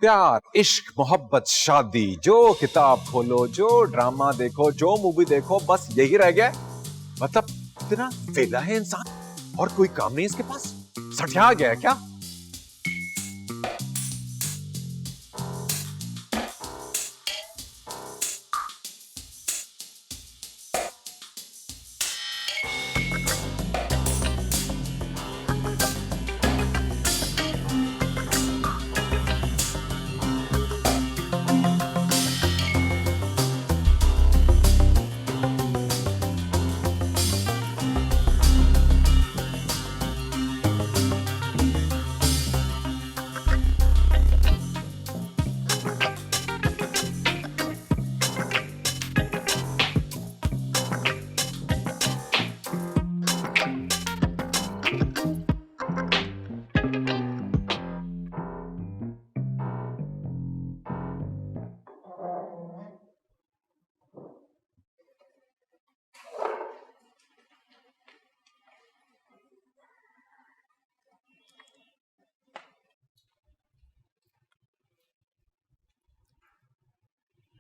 प्यार, इश्क, मोहब्बत, शादी, जो किताब खोलो, जो ड्रामा देखो, जो मूवी देखो, बस यही रह गया। मतलब इतना वेला है इंसान और कोई काम नहीं इसके पास। सठिया गया है क्या?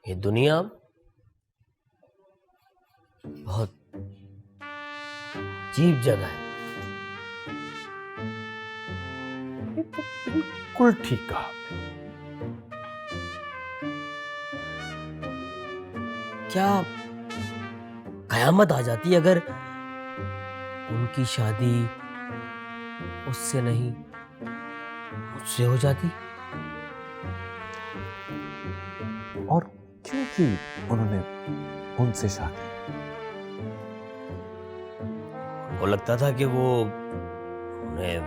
ये दुनिया बहुत अजीब जगह है। ये तो बिल्कुल ठीक कहा। क्या कयामत आ जाती अगर उनकी शादी उससे नहीं मुझसे हो जाती? और क्यों की उन्होंने उनसे शादी? उनको लगता था कि वो उन्हें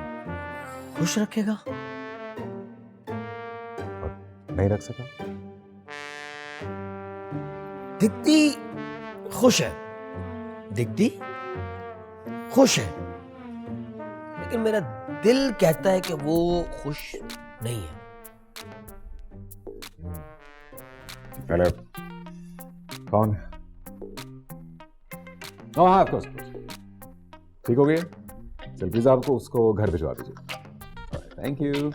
खुश रखेगा। और नहीं रख सका? दिखती खुश है, दिखती खुश है, लेकिन मेरा दिल कहता है कि वो खुश नहीं है। पहले कौन? हाँ हाँ, ऑफ ठीक हो गई। चल प्लीज आपको उसको घर भिजवा दीजिए। Thank you.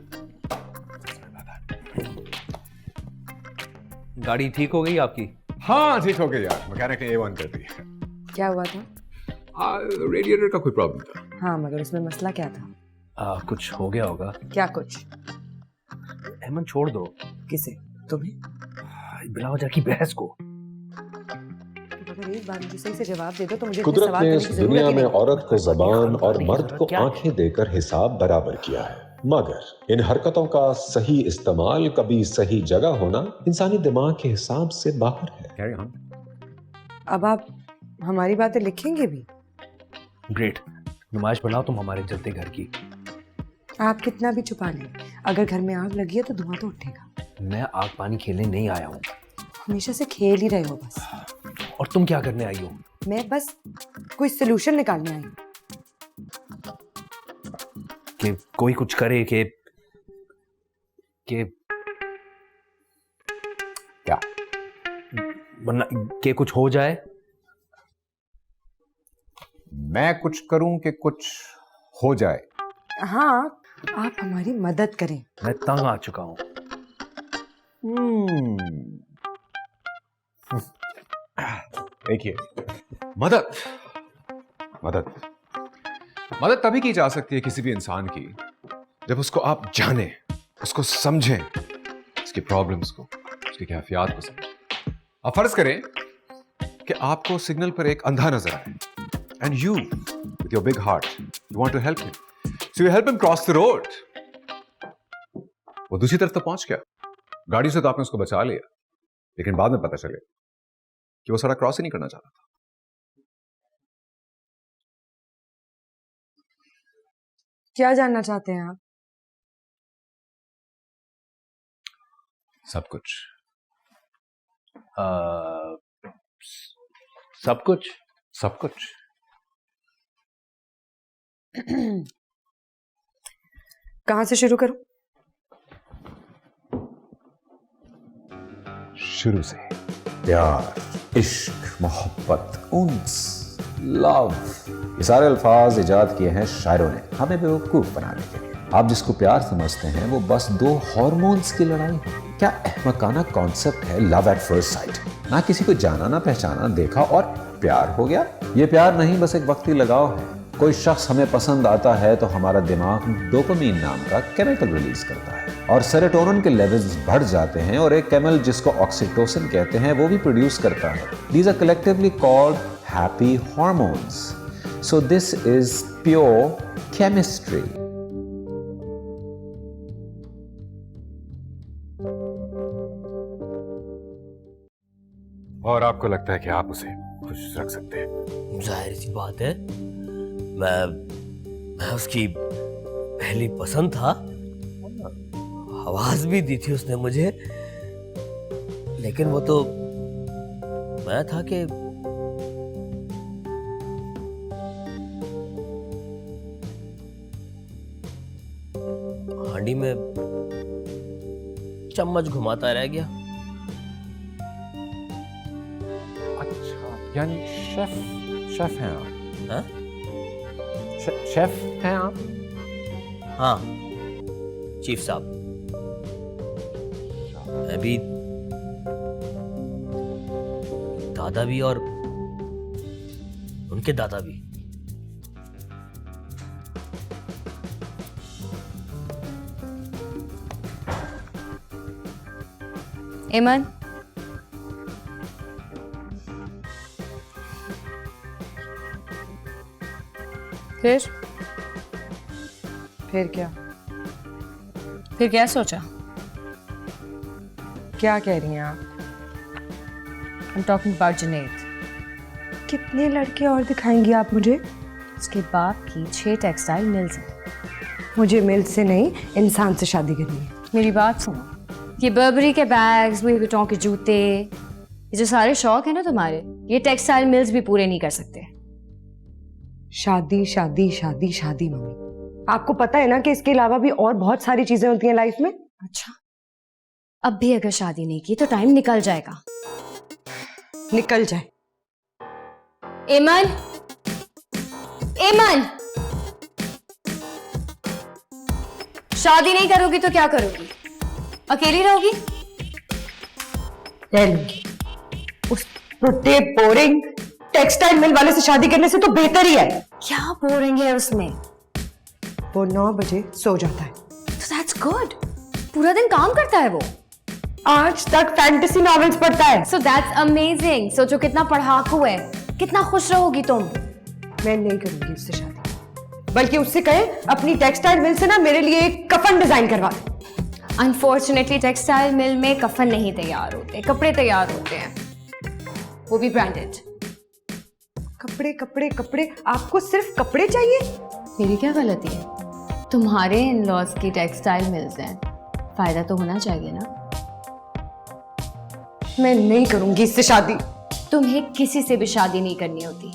गाड़ी ठीक हो गई आपकी? हाँ ठीक हो गई यार, मैकेनिक ने A1 कर दी। क्या हुआ था? रेडिएटर का कोई प्रॉब्लम था। हाँ, मगर उसमें मसला क्या था? कुछ हो गया होगा। क्या कुछ? अहमद छोड़ दो। किसे? तुम्हें? बिला वजह की बहस को। अगर एक बार मुझे सही से जवाब दे दो तो मुझे कुदरत सवाल ने करने इस की जरूरत दुनिया ही में नहीं। औरत को जबान और मर्द को आंखें देकर हिसाब बराबर किया है, मगर इन हरकतों का सही इस्तेमाल कभी सही जगह होना इंसानी दिमाग के हिसाब से बाहर है। Carry on. अब आप हमारी बातें लिखेंगे भी? ग्रेट, नुमाइश बनाओ तुम हमारे जलते घर की। आप कितना भी छुपा लें, अगर घर में आग लगी है तो धुआं तो उठेगा। मैं आग पानी खेलने नहीं आया हूँ। हमेशा से खेल ही रहे हो बस। और तुम क्या करने आई हो? मैं बस कोई सोल्यूशन निकालने आई हूँ। कि कोई कुछ करे कि क्या? वरना कि कुछ हो जाए। मैं कुछ करूं कि कुछ हो जाए? हाँ, आप हमारी मदद करें। मैं तंग आ चुका हूं। देखिए, मदद मदद मदद तभी की जा सकती है किसी भी इंसान की जब उसको आप जाने, उसको समझें, उसकी प्रॉब्लम्स को, उसकी कैफियत को समझें। अब फर्ज करें कि आपको सिग्नल पर एक अंधा नजर आए and you with your big heart you want to help him, so you help him cross the road. वो दूसरी तरफ तो पहुंच गया, गाड़ी से तो आपने उसको बचा लिया, लेकिन बाद में पता चले कि वो सड़क क्रॉस ही नहीं करना चाहता था। क्या जानना चाहते हैं आप? सब कुछ। सब कुछ? सब कुछ। कहां से शुरू करूं? शुरू से। प्यार, इश्क, मोहब्बत, उन्स, लव, ये सारे अल्फाज इजाद किए हैं शायरों ने हमें बेवकूफ बनाने के लिए। आप जिसको प्यार समझते हैं वो बस दो हार्मोन्स की लड़ाई है। क्या अहमकाना कॉन्सेप्ट है लव एट फर्स्ट साइट। ना किसी को जाना ना पहचाना, देखा और प्यार हो गया। ये प्यार नहीं, बस एक वक्ती लगाव है। कोई शख्स हमें पसंद आता है तो हमारा दिमाग डोपामीन नाम का केमिकल रिलीज करता है और सेरोटोनिन के लेवल्स बढ़ जाते हैं और एक केमिकल जिसको ऑक्सीटोसिन कहते हैं वो भी प्रोड्यूस करता है। These are collectively called happy hormones. So this is pure chemistry. और आपको लगता है कि आप उसे खुश रख सकते हैं? जाहिर सी बात है, मैं उसकी पहली पसंद था। आवाज भी दी थी उसने मुझे, लेकिन वो तो मैं था कि हांडी में चम्मच घुमाता रह गया। अच्छा, यानी शेफ हैं आप? हाँ? शेफ हैं आप? हाँ चीफ साहब, मैं भी दादा भी और उनके दादा भी। एमन, फिर क्या? फिर क्या सोचा? क्या कह रही हैं आप? I'm talking about Junaid. कितने लड़के और दिखाएंगी आप मुझे? उसके बाप की 6 टेक्सटाइल मिल्स हैं। मुझे मिल से नहीं, इंसान से शादी करनी है। मेरी बात सुनो, ये बर्बरी के बैग्स, लुई विटॉन के जूते, ये जो सारे शौक है ना तुम्हारे, ये टेक्सटाइल मिल्स भी पूरे नहीं कर सकते। शादी शादी शादी शादी मम्मी, आपको पता है ना कि इसके अलावा भी और बहुत सारी चीजें होती हैं लाइफ में। अच्छा, अब भी अगर शादी नहीं की तो टाइम निकल जाएगा। निकल जाए। एमन, एमन, शादी नहीं करोगी तो क्या करोगी? अकेली रहोगी? रह लूंगी। उस टूटे बोरिंग टेक्सटाइल मिल वाले से शादी करने से तो बेहतर ही है। क्या बोरिंग है उसमें? वो 9 बजे सो जाता है। तो दैट्स गुड। पूरा दिन काम करता है वो। आज तक फैंटेसी नॉवेल्स पढ़ता है। So that's amazing. सोचो कितना पढ़ाकू है, कितना खुश रहोगी तुम। मैं नहीं करूंगी उससे शादी, बल्कि उससे कहे अपनी टेक्सटाइल मिल से ना मेरे लिए एक कफन डिजाइन करवा दे। अनफॉर्चुनेटली टेक्सटाइल मिल में कफन नहीं तैयार होते, कपड़े तैयार होते हैं, वो भी ब्रांडेड। कपड़े कपड़े कपड़े, आपको सिर्फ कपड़े चाहिए? मेरी क्या गलती है? तुम्हारे इन लॉज की टेक्सटाइल मिल्स हैं, फायदा तो होना चाहिए ना। मैं नहीं करूंगी इससे शादी। तुम्हें किसी से भी शादी नहीं करनी होती।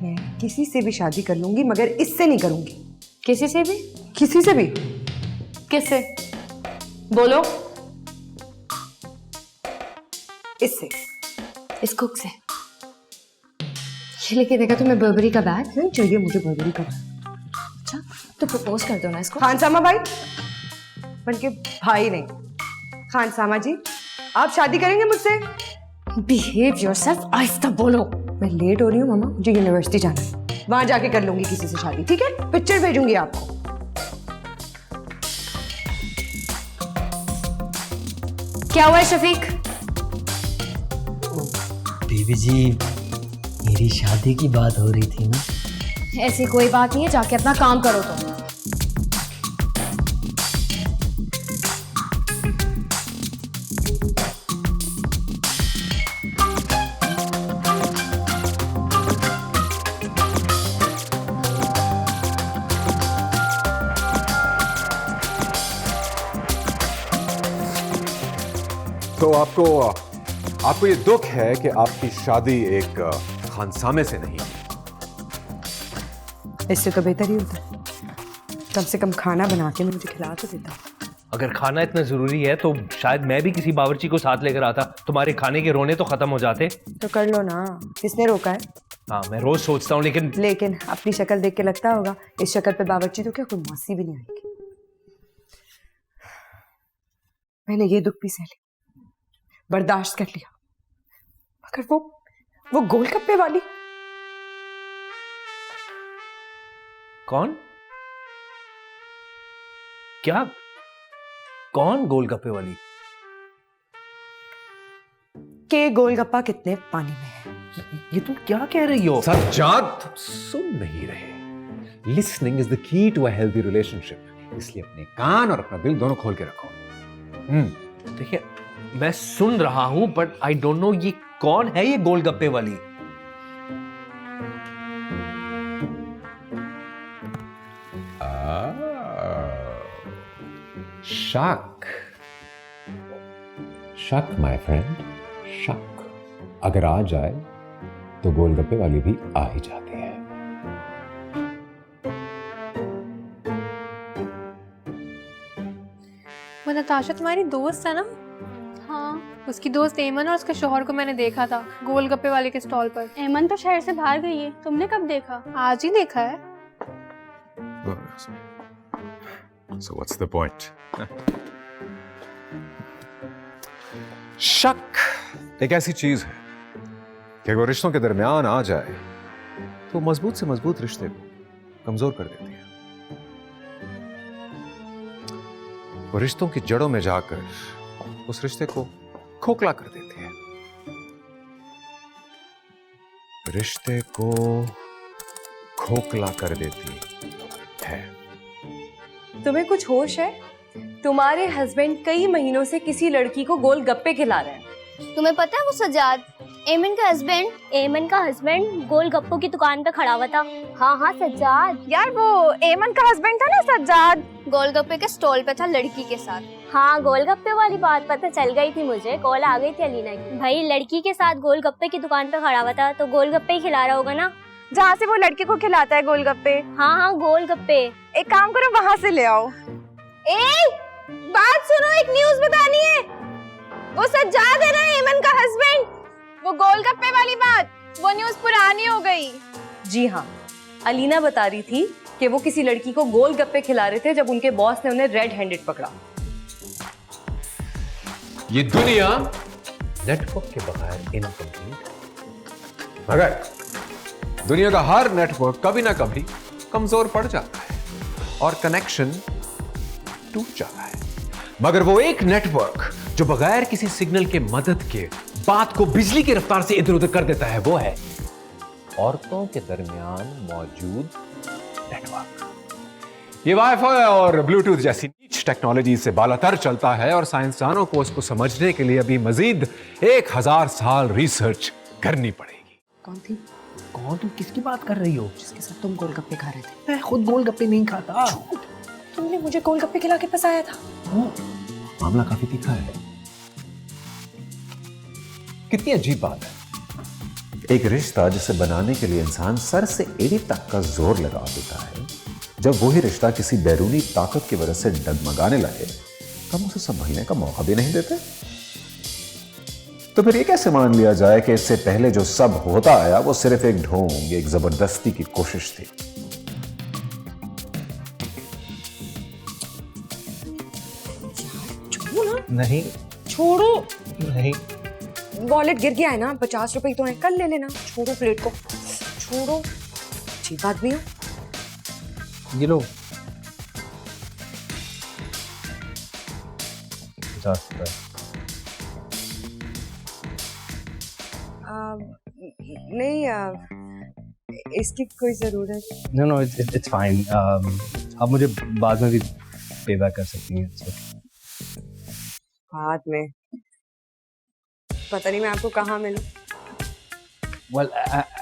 मैं किसी से भी शादी कर लूंगी, मगर इससे नहीं करूंगी। किसी से भी? किसी से भी। किससे? बोलो। इससे। इस कुक से। ये लेके देखा तुम्हें बर्बरी का बैग? नहीं चाहिए मुझे बर्बरी का। अच्छा, तो प्रपोज कर दो ना इसको। खानसामा भाई, बल्कि भाई नहीं, खानसामा जी, आप शादी करेंगे मुझसे? बिहेव योरसेल्फ, आहिस्ता बोलो। मैं लेट हो रही हूँ मामा, मुझे यूनिवर्सिटी जाना है। वहां जाके कर लूंगी किसी से शादी, ठीक है? पिक्चर भेजूंगी आपको। क्या हुआ है शफीक? बीबी जी, मेरी शादी की बात हो रही थी ना। ऐसी कोई बात नहीं है, जाके अपना काम करो तुम। तो आपको ये दुख है कि आपकी शादी एक खानसामे से नहीं हुई। इससे तो बेहतर ही होता, कम से कम खाना बना के मुझे खिला तो देता। अगर खाना इतना जरूरी है तो शायद मैं भी किसी बावर्ची को साथ लेकर आता, तुम्हारे खाने के रोने तो खत्म हो जाते। तो कर लो ना, किसने रोका है? हाँ, मैं रोज सोचता हूँ, लेकिन अपनी शक्ल देख के लगता होगा इस शक्ल पे बावर्ची तो क्या कोई मौसी भी नहीं आएगी। मैंने ये दुख भी सह लिया, बर्दाश्त कर लिया, मगर वो गोलगप्पे वाली कौन? क्या? कौन गोलगप्पे वाली? के गोलगप्पा कितने पानी में है? ये तुम क्या कह रही हो? सज्जाद, सुन नहीं रहे। Listening is the key to a healthy relationship, इसलिए अपने कान और अपना दिल दोनों खोल के रखो। देखिए, मैं सुन रहा हूं बट आई डोंट नो ये कौन है ये गोलगप्पे वाली। शक, शक माय फ्रेंड, शक अगर आ जाए तो गोलगप्पे वाली भी आ ही जाती है। वो नताशा तुम्हारी दोस्त है ना? हाँ, उसकी दोस्त एमन और उसके शौहर को मैंने देखा था गोलगप्पे वाले के स्टॉल पर। एमन तो शहर से बाहर गई है, तुमने कब देखा? आज ही देखा है। So what's the point? शक एक ऐसी चीज है कि अगर रिश्तों के दरमियान आ जाए तो मजबूत से मजबूत रिश्ते को कमजोर कर देती है। वो रिश्तों की जड़ों में जाकर उस रिश्ते को खोखला कर देती है, रिश्ते को खोखला कर देती है। तुम्हें कुछ होश है? तुम्हारे हस्बैंड कई महीनों से किसी लड़की को गोलगप्पे खिला रहे हैं। तुम्हें पता है वो सज्जाद एमन का हस्बैंड गोलगप्पों की दुकान पे खड़ा हुआ था। हाँ सज्जाद, यार वो एमन का हस्बैंड था ना सज्जाद, गोलगप्पे के स्टॉल पे था लड़की के साथ। हाँ, गोलगप्पे वाली बात पता चल गई थी मुझे, कॉल आ गई थी अलीना की। भाई लड़की के साथ गोलगप्पे की दुकान पे खड़ा हुआ था तो गोलगप्पे ही खिला रहा होगा ना, जहाँ से वो लड़के को खिलाता है गोलगप्पे। हाँ गोलगप्पे। एक काम करो, वहाँ से ले आओ। बात सुनो, एक न्यूज़ बतानी है। वो सज्जाद है ना एमन का हस्बैंड, वो गोलगप्पे वाली बात, वो न्यूज़ पुरानी हो गई। जी हाँ, अलीना बता रही थी कि वो किसी लड़की को गोलगप्पे खिला रहे थे जब उनके बॉस ने उन्हें रेड हैंडेड पकड़ा। ये दुनिया नेटवर्क के बगैर इनकम्प्लीट। मगर दुनिया का हर नेटवर्क कभी ना कभी कमजोर पड़ जाता है और कनेक्शन टूट जाता है, मगर वो एक नेटवर्क जो बगैर किसी सिग्नल के मदद के बात को बिजली की रफ्तार से इधर उधर कर देता है, वो है औरतों के दरमियान मौजूद नेटवर्क। ये वाईफाई और ब्लूटूथ जैसी नीच टेक्नोलॉजी से बालातर चलता है और साइंसदानों को उसको समझने के लिए अभी मजीद 1000 साल रिसर्च करनी पड़ेगी। कौन थी? कौन? तुम किसकी बात कर रही हो? जिसके साथ तुम गोलगप्पे खा रहे थे। मैं खुद गोलगप्पे नहीं खाता। तुमने मुझे गोलगप्पे खिला के फंसाया था। मामला काफी तीखा है। कितनी अजीब बात है। एक रिश्ता जिसे बनाने के लिए इंसान सर से एड़ी तक का जोर लगा देता है, जब वही रिश्ता किसी बैरूनी ताकत की वजह से डगमगाने लगे तो हम उसे संभलने का मौका भी नहीं देते। तो फिर ये कैसे मान लिया जाए कि इससे पहले जो सब होता आया वो सिर्फ एक ढोंग, एक जबरदस्ती की कोशिश थी? नहीं, छोड़ो, नहीं। वॉलेट गिर गया है ना, 50 रुपए तो है, कल ले लेना। छोड़ो प्लेट को, छोड़ो। अजीब आदमी हो। ये लो 50 रुपए। नहीं, इसकी कोई जरूरत। No, it's fine. आप मुझे बाद में भी पे बैक कर सकती हैं। बाद में पता नहीं मैं आपको कहाँ मिलूं। वेल,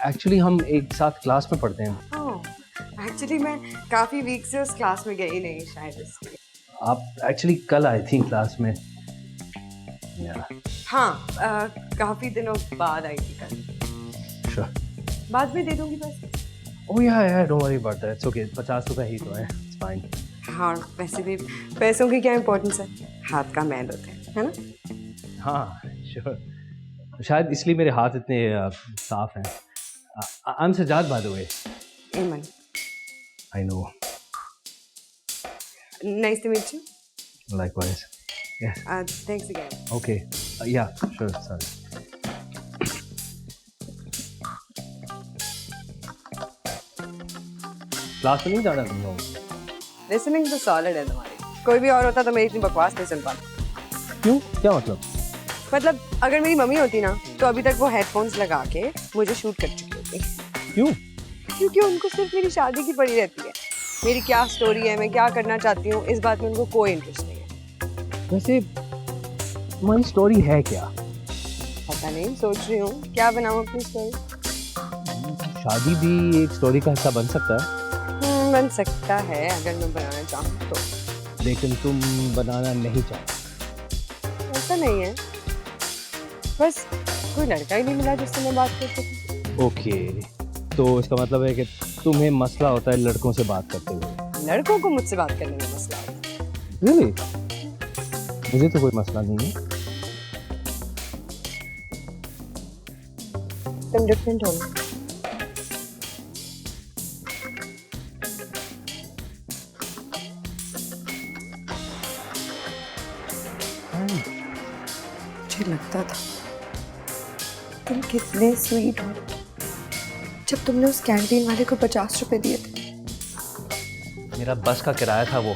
एक्चुअली हम एक साथ क्लास में पढ़ते हैं। एक्चुअली मैं काफी वीक से उस क्लास में गई नहीं, शायद इसलिए। आप एक्चुअली कल आई थी क्लास में। हाँ, काफी दिनों बाद आई थी कल। Sure. बाद में दे दूंगी बस। Oh yeah, don't worry about that. It's okay. 50 रुपए ही तो है। It's fine. हाँ, वैसे भी पैसों की क्या इम्पोर्टेंस है, हाथ का मैल होते हैं, है ना? हाँ, sure. शायद इसलिए मेरे हाथ इतने साफ हैं। I'm Sajjad, by the way. एमन, I know. Nice to meet you. Likewise. Thanks again. Okay yeah sure sir. Class में नहीं जाना तुम लोग? लिसनिंग तो सॉलिड है तुम्हारी, कोई भी और होता तो मेरी इतनी बकवास नहीं सुन पाता। क्यों, क्या मतलब? मतलब अगर मेरी मम्मी होती ना तो अभी तक वो हेडफोन्स लगा के मुझे शूट कर चुकी होती। क्यों? क्योंकि उनको सिर्फ मेरी शादी की पड़ी रहती है, मेरी क्या स्टोरी है, मैं क्या करना चाहती हूँ, इस बात में उनको कोई इंटरेस्ट नहीं है। वैसे तुम्हारी स्टोरी है क्या? पता नहीं, सोच रही हूँ क्या बनाऊँ अपनी स्टोरी। शादी भी एक स्टोरी का हिस्सा बन सकता है। बन सकता है अगर मैं बनाना चाहूँ तो। लेकिन तुम बनाना नहीं चाहते। ऐसा नहीं है, बस कोई लड़का ही नहीं मिला जिससे मैं बात कर सकूं। ओके, तो इसका मतलब है कि तुम्हें मसला होता है लड़कों से बात करते हुए। लड़कों को मुझसे बात करने में मसला होता है। रियली? मुझे तो कोई मसला नहीं है। तुम डिफरेंट हो ना। मुझे लगता था तुम कितने स्वीट हो जब तुमने उस कैंटीन वाले को 50 रुपए दिए थे। मेरा बस का किराया था वो।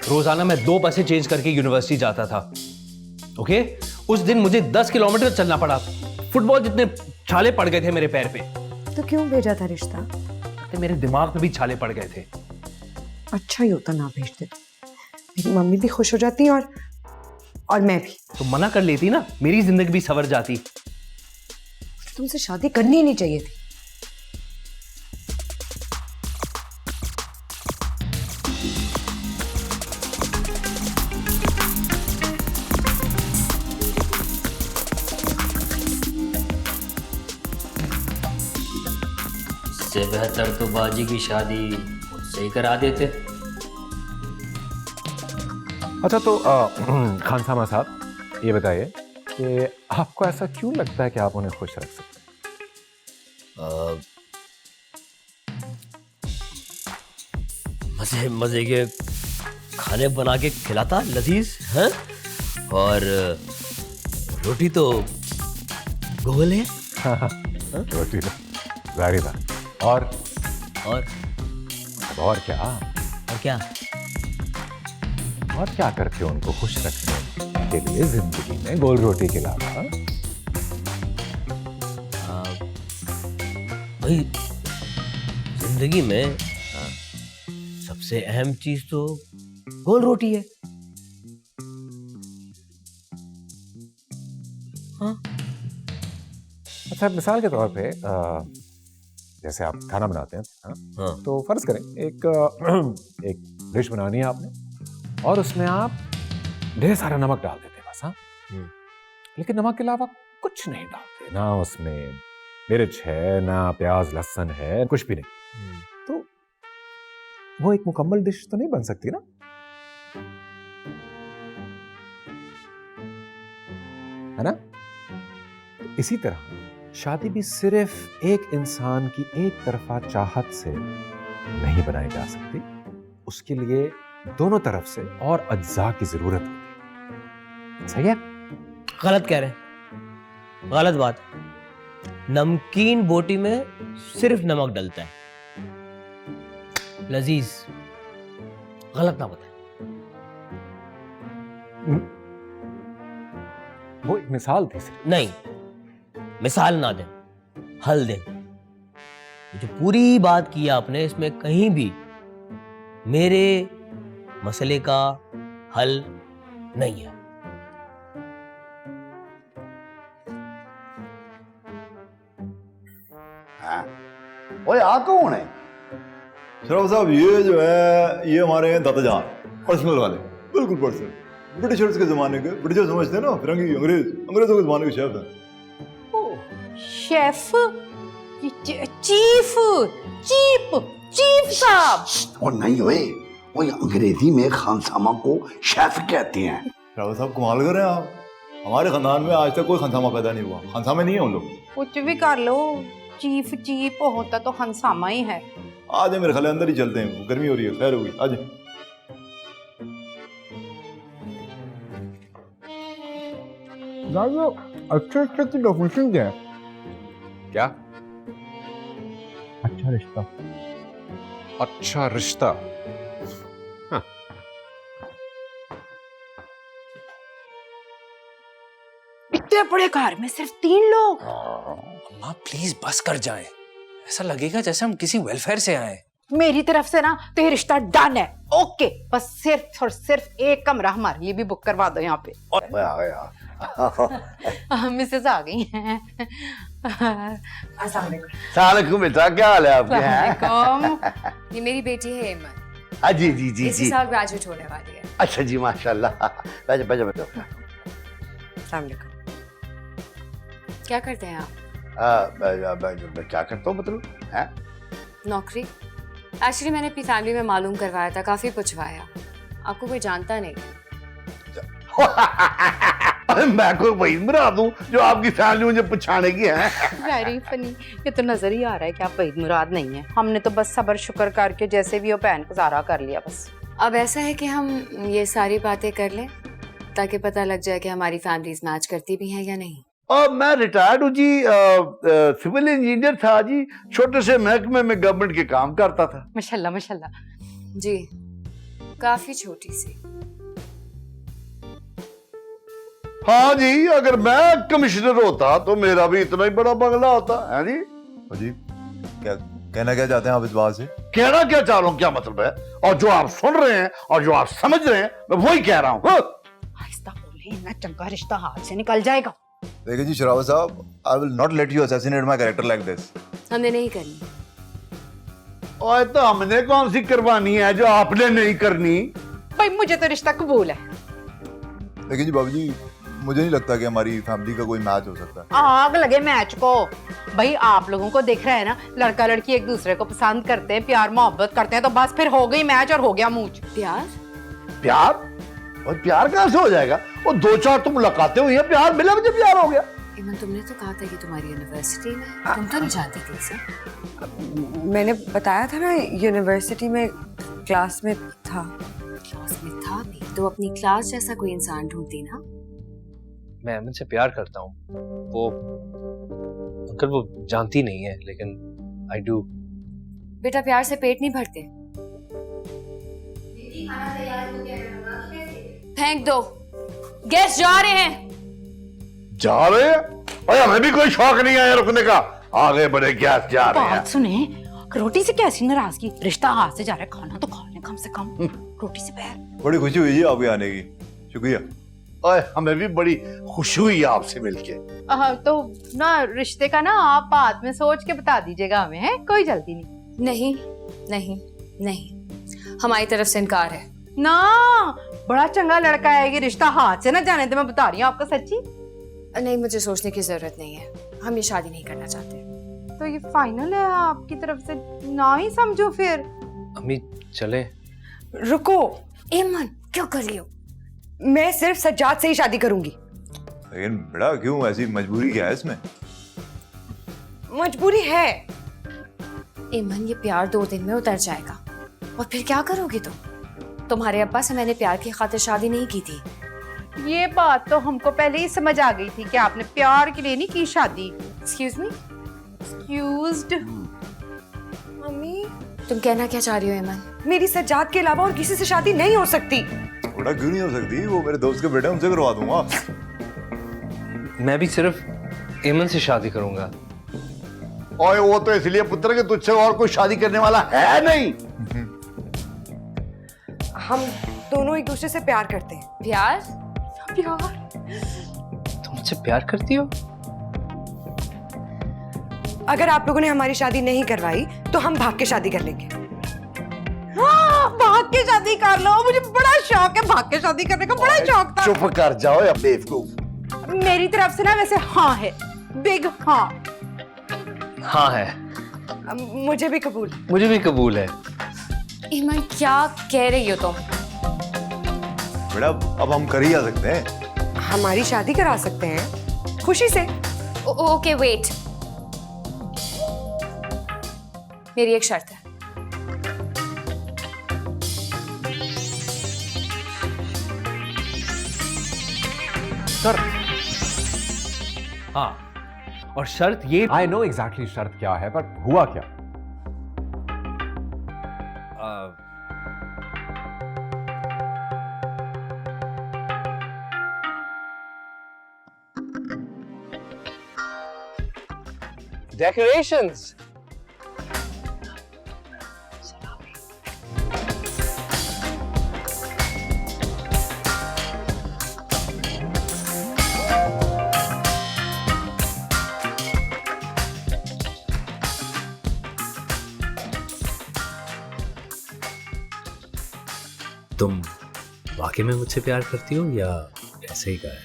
रोजाना मैं 2 बसें चेंज करके यूनिवर्सिटी जाता था। ओके? उस दिन मुझे 10 किलोमीटर चलना पड़ा। फुटबॉल जितने छाले पड़ गए थे मेरे पैर पे। तो क्यों भेजा था रिश्ता? तो मेरे दिमाग में भी छाले पड़ गए थे। अच्छा ही होता ना भेजते, मेरी मम्मी भी खुश हो जाती और मैं भी। तो मना कर लेती ना, मेरी जिंदगी भी संवर जाती। तुमसे शादी करनी ही नहीं चाहिए थी। इससे बेहतर तो बाजी की शादी मुझसे ही करा देते। अच्छा तो खानसामा साहब ये बताइए कि आपको ऐसा क्यों लगता है कि आप उन्हें खुश रख सकते मजे मजे के खाने बना के खिलाता लजीज हैं, और रोटी तो गोल है। हैं? रोटी तो जाहिर बात। और क्या और क्या करते हो उनको खुश रखने के लिए जिंदगी में गोल रोटी के अलावा? भाई जिंदगी में सबसे अहम चीज तो गोल रोटी है। हाँ? अच्छा मिसाल के तौर पे जैसे आप खाना बनाते हैं हाँ। तो फर्ज करें एक डिश बनानी है आपने और उसमें आप ढेर सारा नमक डाल देते हैं बस। हाँ, लेकिन नमक के अलावा कुछ नहीं डालते, ना उसमें मिर्च है, ना प्याज लहसुन है, कुछ भी नहीं। तो वो एक मुकम्मल डिश तो नहीं बन सकती ना। है ना? तो इसी तरह शादी भी सिर्फ एक इंसान की एक तरफा चाहत से नहीं बनाई जा सकती, उसके लिए दोनों तरफ से और अज्जा की जरूरत होती है। सही है? गलत कह रहे हैं, गलत बात। नमकीन बोटी में सिर्फ नमक डलता है लजीज, गलत ना बताएं। वो एक मिसाल थी सिर्फ। नहीं, मिसाल ना दें, हल दें। जो पूरी बात की आपने, इसमें कहीं भी मेरे मसले का हल नहीं है। ओए आप कौन है? शराब साहब ये जो है ये हमारे हैं दादा जान, पर्सनल वाले, बिल्कुल पर्सनल। ब्रिटिशर्स के जमाने के, ब्रिटिशर्स समझते हैं ना, फिरंगी अंग्रेजों के जमाने के शेफ हैं। शेफ, चीफ साहब। और नहीं हुए, वो अंग्रेजी में खानसामा को शेफ कहते हैं। शराब साहब कमाल कर रहे हैं आप। हमारे खानदान में आज तक कोई खानसामा पैदा नहीं हुआ, खानसामे नहीं है हम लोग। कुछ भी कर लो, चीफ होता तो खानसामा ही है। आज मेरे ख्याल अंदर ही चलते हैं, गर्मी हो रही है, खैर होगी आज। अच्छा अच्छा की डेफिनेशन क्या है? क्या? अच्छा रिश्ता। अच्छा रिश्ता। हाँ। इतने बड़े घर में सिर्फ 3 लोग। अम्मा प्लीज बस कर जाएं। ऐसा लगेगा जैसे हम किसी वेलफेयर से आए। मेरी तरफ से ना तो ये रिश्ता डन है। ओके, बस सिर्फ और सिर्फ एक कमरा हमारे लिए भी बुक करवा दो यहाँ पे। मैं आ गया। मिसेस आ गई हैं। सलाम बेटा, क्या हाल है आपके? अस्सलाम। ये मेरी बेटी है इमन, हाँ जी जी जी इसी जी। साल ग्रेजुएट होने वाली है। अच्छा जी, माशाल्लाह। बैठो बैठो बैठो। क्या करते हैं आप? मैं क्या करता हूँ मतलब? हैं? नौकरी। एक्चुअली मैंने अपनी फैमिली में मालूम करवाया था, काफी पूछवाया, आपको कोई जानता नहीं। मैं कोई वही मुराद दूं जो आपकी फैमिली मुझे पुछाने की है। Very funny. ये तो नजर ही आ रहा है कि आप वहीद मुराद नहीं है। हमने तो बस सब्र शुक्र करके जैसे भी वो बहन गुजारा कर लिया बस। अब ऐसा है कि हम ये सारी बातें कर लें ताकि पता लग जाए कि हमारी फैमिलीज मैच करती भी हैं या नहीं। और मैं रिटायर्ड हूँ जी, सिविल इंजीनियर था जी, छोटे से महकमे में गवर्नमेंट के काम करता था। माशाल्लाह माशाल्लाह। जी, काफी छोटी सी। हाँ जी, अगर मैं कमिश्नर होता तो मेरा भी इतना ही बड़ा बंगला होता है जी। जी क्या कहना क्या चाहते हैं आप इस बात से? कहना क्या चाह रहा हूँ, क्या मतलब है, और जो आप सुन रहे हैं और जो आप समझ रहे हैं मैं वही कह रहा हूँ। आहिस्ता बोले ना, चंगा रिश्ता हाथ से निकल जाएगा। देखिए जी शरावत साहब, I will not let you assassinate my character like this. हमने नहीं करनी। और तो हमने कौन सी करवानी है जो आपने नहीं करनी? भाई मुझे तो रिश्ता कबूल है। देखिए जी बाबू जी, मुझे नहीं लगता कि हमारी फैमिली का कोई मैच हो सकता है। आग लगे मैच को। भाई आप लोगों को दिख रहा है ना, लड़का लड़की एक दूसरे को पसंद करते हैं, प्यार मोहब्बत करते हैं, तो बस फिर हो गई मैच और हो गया मूच। प्यार? प्यार? और प्यार कहां से हो जाएगा? वो 2-4 तो मुलाकातें हुई हैं, प्यार मिला, मुझे प्यार हो गया। इमन, तुमने तो कहा था कि तुम्हारी यूनिवर्सिटी में, तुम तो नहीं जानती थी इसे। मैंने बताया था ना, यूनिवर्सिटी में क्लास में था। क्लास में था भी तो अपनी क्लास जैसा कोई इंसान ढूंढती ना। मैं अमन से प्यार करता हूँ। वो अंकल वो जानती नहीं है, लेकिन आई डू। बेटा, प्यार से पेट नहीं भरते। फेंक दो, गेस्ट जा रहे हैं। जा रहे हैं? और हमें भी कोई शौक नहीं आया रुकने का, आगे बढ़े क्या जा रहे हैं। बात सुने, रोटी से कैसी नाराजगी? रिश्ता हाथ से जा रहा है, खाना तो खा लें कम से कम। रोटी से पैर। बड़ी खुशी हुई जी आपके आने की, शुक्रिया। और हमें भी बड़ी खुशी हुई आपसे मिलके। तो ना रिश्ते का ना आप बाद में सोच के बता दीजिएगा हमें, है? कोई जल्दी नहीं। नहीं नहीं नहीं, हमारी तरफ से इनकार है। ना, बड़ा चंगा लड़का है, ये रिश्ता हाथ से ना जाने दे, मैं बता रही हूँ आपको सच्ची। नहीं, मुझे सोचने की जरूरत नहीं है, हम ये शादी नहीं करना चाहते। तो ये फाइनल है आपकी तरफ से? ना ही समझो फिर। अम्मी चले। रुको, इमन क्या कर रही हो? मैं सिर्फ सज्जाद से ही शादी करूंगी। लेकिन बेटा क्यों, ऐसी मजबूरी क्या है इसमें? मजबूरी है। इमन, ये प्यार 2 दिन में उतर जाएगा और फिर क्या करोगी तुम? तुम्हारे अब्बा से मैंने प्यार की खातिर शादी नहीं की थी। ये बात तो हमको पहले ही समझ आ गई थी कि आपने प्यार के लिए नहीं की शादी। Excuse me? एक्सक्यूज्ड। मम्मी, तुम कहना क्या चाह रही हो इमन? मेरी सज्जाद के अलावा और किसी से शादी नहीं हो सकती। बेटा क्यों नहीं हो सकती? वो मेरे दोस्त के बेटे, उनसे करवा दूंगा। मैं भी सिर्फ एमन से शादी करूंगा। और वो तो इसलिए पुत्र के तुझसे और कोई शादी करने वाला है नहीं। हम दोनों एक दूसरे से प्यार करते हैं। प्यार? प्यार? तुम मुझसे प्यार करती हो? अगर आप लोगों ने हमारी शादी नहीं करवाई तो हम भाग के शादी कर लेंगे। हाँ, भाग के शादी कर लो। मुझे बड़ा शौक है, भाग के शादी करने का बड़ा शौक था। चुप कर जाओ या बेवकूफ। मेरी तरफ से ना वैसे हाँ है, बिग हाँ। हाँ है। मुझे भी कबूल। मुझे भी कबूल है। इमन क्या कह रही हो तुम? बेटा अब हम कर ही आ सकते हैं। हमारी शादी करा सकते हैं खुशी से। ओके वेट, मेरी एक शर्त है। सर हाँ, और शर्त ये आई नो एग्जैक्टली शर्त क्या है, पर हुआ क्या? डेकोरेशंस। तुम वाकई में मुझसे प्यार करती हो या ऐसे ही कहा है?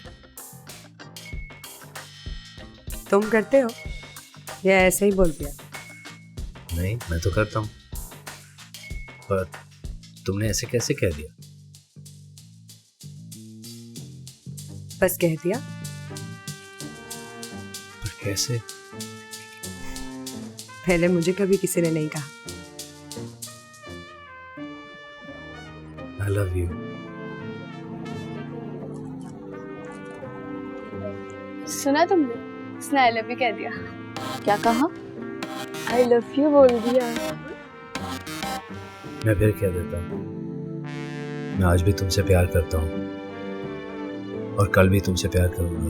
तुम करते हो या ऐसे ही बोल दिया? नहीं, मैं तो करता हूँ, पर तुमने ऐसे कैसे कह दिया? बस कह दिया। पर कैसे? पहले मुझे कभी किसी ने नहीं कहा। I love you. सुना तुमने? उसने आई लव यू कह दिया। क्या कहा? आई लव यू बोल दिया। मैं फिर कह देता हूँ, मैं आज भी तुमसे प्यार करता हूँ और कल भी तुमसे प्यार करूंगा।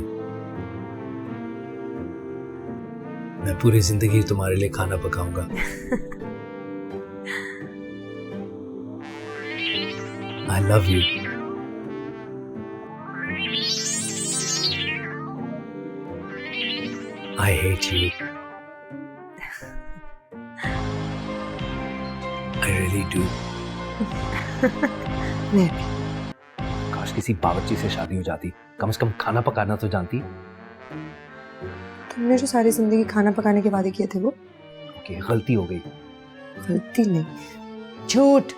मैं पूरी जिंदगी तुम्हारे लिए खाना पकाऊंगा। I love you. I hate you. I really do. काश किसी बावर्ची से शादी हो जाती, कम से कम खाना पकाना तो जानती। तुमने जो सारी जिंदगी खाना पकाने के वादे किए थे वो? ओके, गलती हो गई। गलती नहीं, झूठ।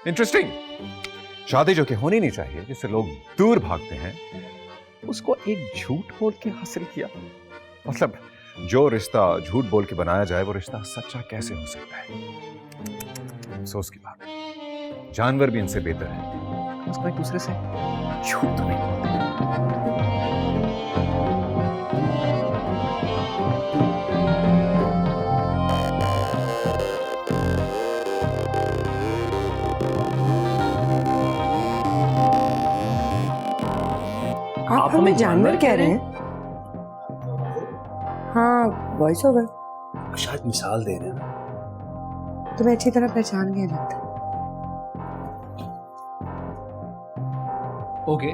इंटरेस्टिंग। शादी जो कि होनी नहीं चाहिए, जिससे लोग दूर भागते हैं, उसको एक झूठ बोल के हासिल किया। मतलब जो रिश्ता झूठ बोल के बनाया जाए, वो रिश्ता सच्चा कैसे हो सकता है? अफसोस की बात है, जानवर भी इनसे बेहतर है। उसको एक दूसरे से झूठ तो नहीं। आप हमें जानवर कह रहे हैं? हाँ, वॉइस ओवर। शायद मिसाल दे रहे हैं ना। तुम्हें अच्छी तरह पहचान गया लगता। ओके,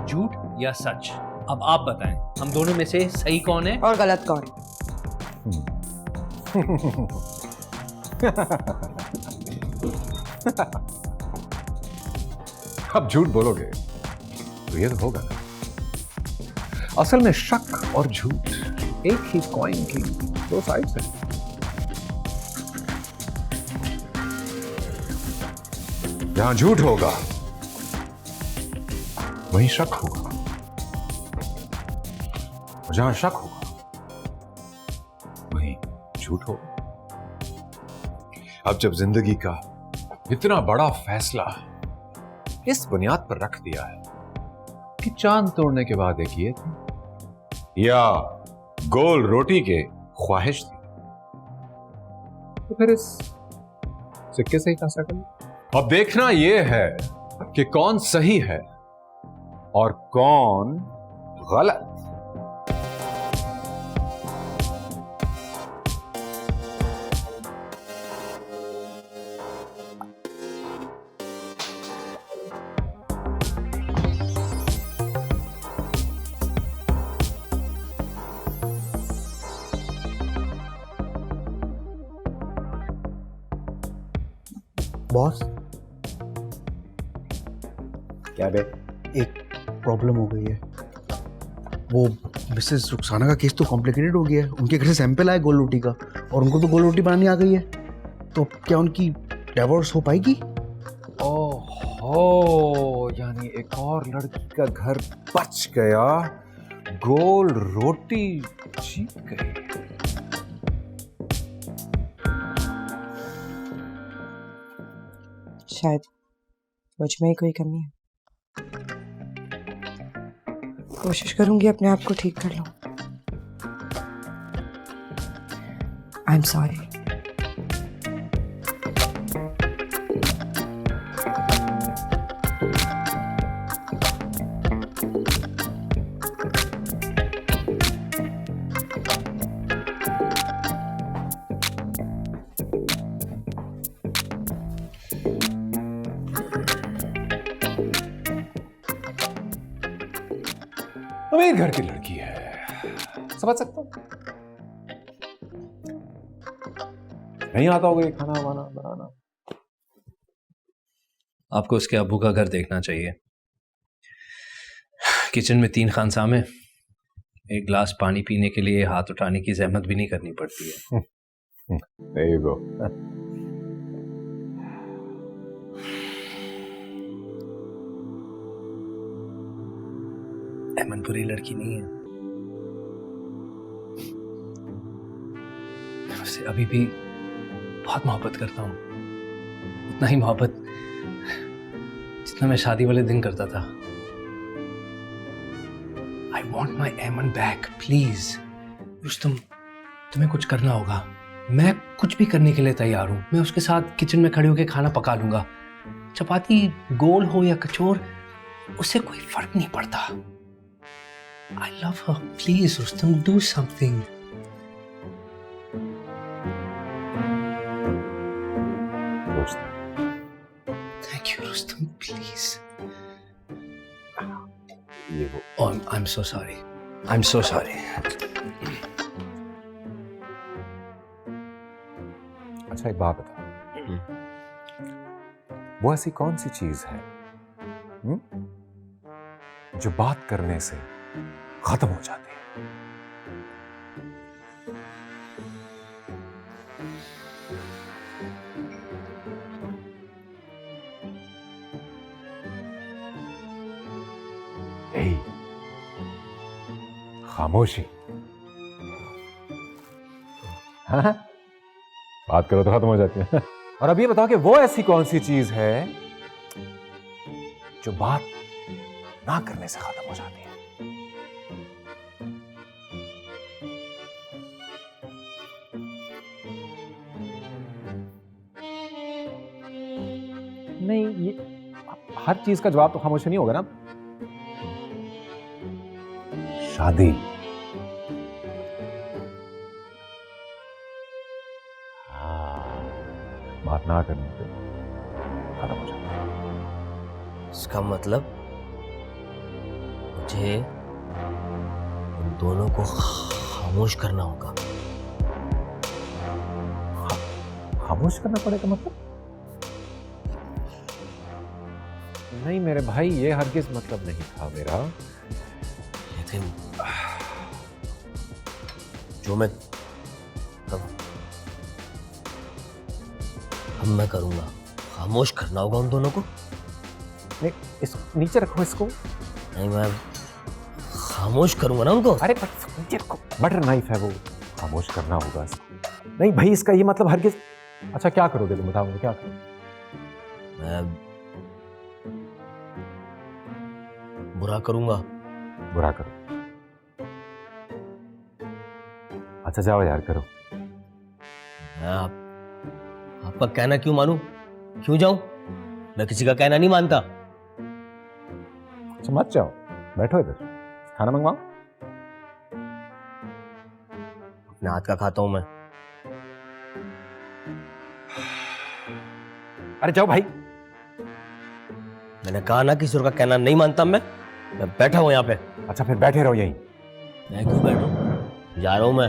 झूठ या सच? अब आप बताएं, हम दोनों में से सही कौन है और गलत कौन? अब झूठ बोलोगे तो ये तो होगा ना। असल में शक और झूठ एक ही कॉइन की दो साइड्स हैं। जहां झूठ होगा वहीं शक होगा, और जहां शक होगा वहीं झूठ होगा। अब जब जिंदगी का इतना बड़ा फैसला इस बुनियाद पर रख दिया है कि चांद तोड़ने के बाद एक ये थी या गोल रोटी के ख्वाहिश थी, तो फिर इस सिक्के से ही फैसला करें। अब देखना यह है कि कौन सही है और कौन गलत। बॉस, क्या बे? एक प्रॉब्लम हो गई है। वो मिसेस रुखसाना का केस तो कॉम्प्लिकेटेड हो गया है। उनके घर से सैंपल आया गोल रोटी का, और उनको तो गोल रोटी बनानी आ गई है। तो क्या उनकी डिवोर्स हो पाएगी? ओहो, यानी एक और लड़की का घर बच गया, गोल रोटी जीत गई। शायद मुझ में ही कोई कमी है। कोशिश करूंगी अपने आप को ठीक कर लूं। I am sorry. अमीर घर की लड़की है, समझ सकता हूं। नहीं आता होगा ये खाना वाना बनाना। आपको उसके अब्बू का घर देखना चाहिए। किचन में 3 खानसामे, एक गिलास पानी पीने के लिए हाथ उठाने की जहमत भी नहीं करनी पड़ती है। There you go. एमन बुरी लड़की नहीं है। मैं उससे अभी भी बहुत मोहब्बत करता हूँ, उतना ही मोहब्बत जितना मैं शादी वाले दिन करता था। I want my एमन बैक, प्लीज। रुस्तम, तुम्हें कुछ करना होगा। मैं कुछ भी करने के लिए तैयार हूँ। मैं उसके साथ किचन में खड़े होकर खाना पका लूंगा। चपाती गोल हो या कचौर, उससे कोई फर्क नहीं पड़ता। I love her. Please, Rustam, do something. Rustam. Thank you, Rustam. Please. ये वो। Oh, I'm so sorry. I'm so sorry. अच्छा एक बात बता, वो ऐसी कौन सी चीज है जो बात करने से खत्म हो जाती है? यही खामोशी। हाँ? बात करो तो खत्म हो जाती है। और अब ये बताओ कि वो ऐसी कौन सी चीज है जो बात ना करने से खत्म हो जाती है? नहीं, ये हर चीज का जवाब तो खामोशी नहीं होगा ना। शादी। हाँ, बात ना करने से खत्म हो जाता है। इसका मतलब मुझे उन दोनों को खामोश करना होगा। खामोश करना पड़ेगा मतलब? नहीं मेरे भाई, ये हरगिज मतलब नहीं था मेरा। लेकिन जो मैं अब मैं करूंगा, खामोश करना होगा उन दोनों को। नहीं, इसको नीचे रखो इसको। नहीं, मैं खामोश करूंगा ना उनको। अरे नीचे रखो, बटर नाइफ है वो, खामोश करना होगा इसको। नहीं भाई, इसका ये मतलब हरगिज। अच्छा क्या करोगे तुम, बताओ मुझे क्या करोगे? मैं बुरा करूंगा। बुरा करो। अच्छा जाओ यार, करो। मैं आपका कहना क्यों मानूं? क्यों जाऊं? मैं किसी का कहना नहीं मानता। अच्छा मत जाओ, बैठो इधर, खाना मंगवाओ। अपने हाथ का खाता हूं मैं। अरे जाओ भाई। मैंने कहा ना किसी और का कहना नहीं मानता मैं बैठा हूं यहाँ पे। अच्छा फिर बैठे रहो यहीं। मैं क्यों बैठूं? जा रहा हूं मैं।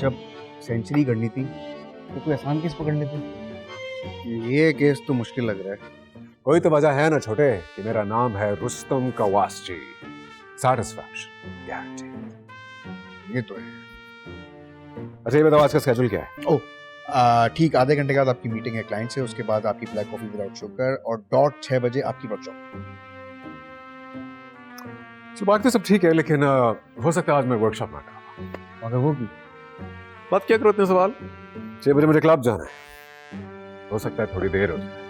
जब सेंचुरी करनी थी तो कोई आसान केस पकड़ने थे। ये केस तो मुश्किल लग रहा है। कोई तो वजह है ना छोटे कि मेरा नाम है रुस्तम कवासजी। Satisfaction guarantee. ये तो है। अच्छा ये बताओ आज का स्केड्यूल क्या है? ओह ठीक आधे घंटे के बाद आपकी मीटिंग है क्लाइंट से, उसके बाद आपकी ब्लैक कॉफी विदाउट शुगर और डॉट 6 बजे आपकी वर्कशॉप। तो बाकी तो सब ठीक है, लेकिन हो सकता है आज मैं वर्कशॉप ना करूँ। अगर वो भी बात क्या करो इतने सवाल? 6 बजे मुझे क्लब जाना है, हो सकता है थोड़ी देर हो जाए।